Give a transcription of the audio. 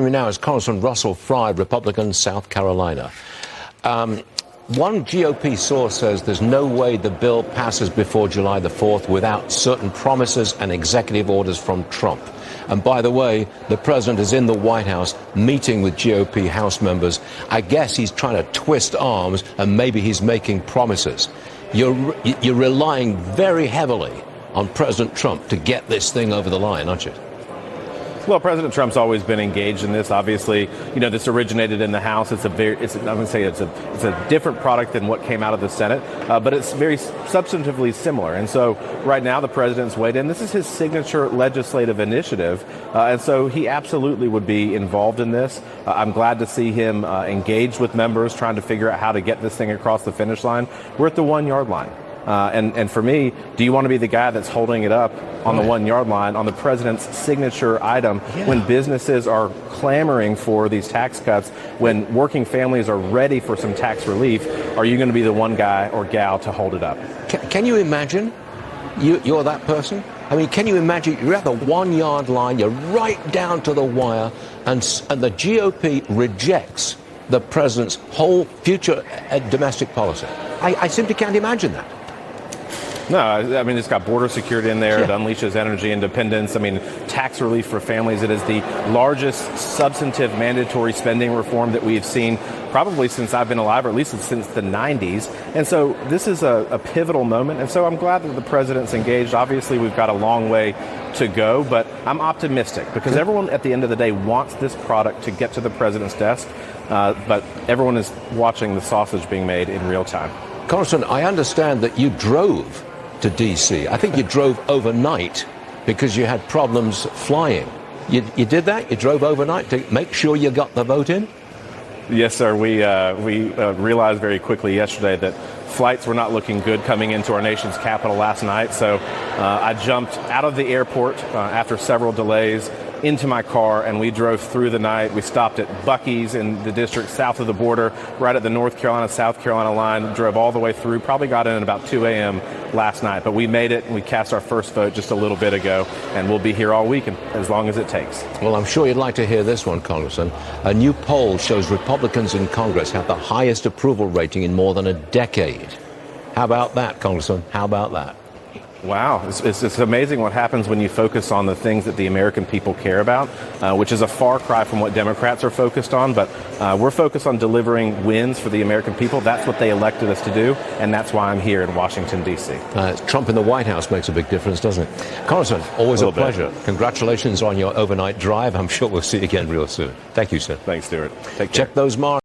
Me now is Congressman Russell Fry, Republican, South Carolina. One GOP source says there's no way the bill passes before July the 4th without certain promises and executive orders from Trump. And by the way, the president is in the White House meeting with GOP House members. I guess he's trying to twist arms and maybe he's making promises. You're relying very heavily on President Trump to get this thing over the line, aren't you? Well, President Trump's always been engaged in this. Obviously, this originated in the House. I'm going to say it's a different product than what came out of the Senate, but it's very substantively similar. And so right now the president's weighed in. This is his signature legislative initiative. And so he absolutely would be involved in this. I'm glad to see him engaged with members trying to figure out how to get this thing across the finish line. We're at the 1 yard line. And for me, do you want to be the guy that's holding it up on the 1 yard line on the president's signature item when businesses are clamoring for these tax cuts, when working families are ready for some tax relief? Are you going to be the one guy or gal to hold it up? Can you imagine you're that person? I mean, can you imagine you're at the 1 yard line, you're right down to the wire, and the GOP rejects the president's whole future domestic policy? I simply can't imagine that. No, I mean, it's got border security in there. It unleashes energy independence. I mean, tax relief for families. It is the largest substantive mandatory spending reform that we've seen probably since I've been alive, or at least since the 90s. And so this is a pivotal moment. And so I'm glad that the president's engaged. Obviously, we've got a long way to go, but I'm optimistic because everyone at the end of the day wants this product to get to the president's desk. But everyone is watching the sausage being made in real time. Congressman, I understand that you drove to D.C. I think you drove overnight because you had problems flying. You did that? You drove overnight to make sure you got the vote in? Yes, sir. We realized very quickly yesterday that flights were not looking good coming into our nation's capital last night. So I jumped out of the airport after several delays into my car, and we drove through the night. We stopped at Buc-ee's in the district south of the border, right at the North Carolina-South Carolina line, drove all the way through, probably got in at about 2 a.m. last night. But we made it, and we cast our first vote just a little bit ago, and we'll be here all week as long as it takes. Well, I'm sure you'd like to hear this one, Congressman. A new poll shows Republicans in Congress have the highest approval rating in more than a decade. How about that, Congressman? How about that? Wow. It's amazing what happens when you focus on the things that the American people care about, which is a far cry from what Democrats are focused on. But we're focused on delivering wins for the American people. That's what they elected us to do. And that's why I'm here in Washington, D.C. Trump in the White House makes a big difference, doesn't it? Congressman, always a pleasure. Congratulations on your overnight drive. I'm sure we'll see you again real soon. Thank you, sir. Thanks, Stuart. Take care. Check those marks.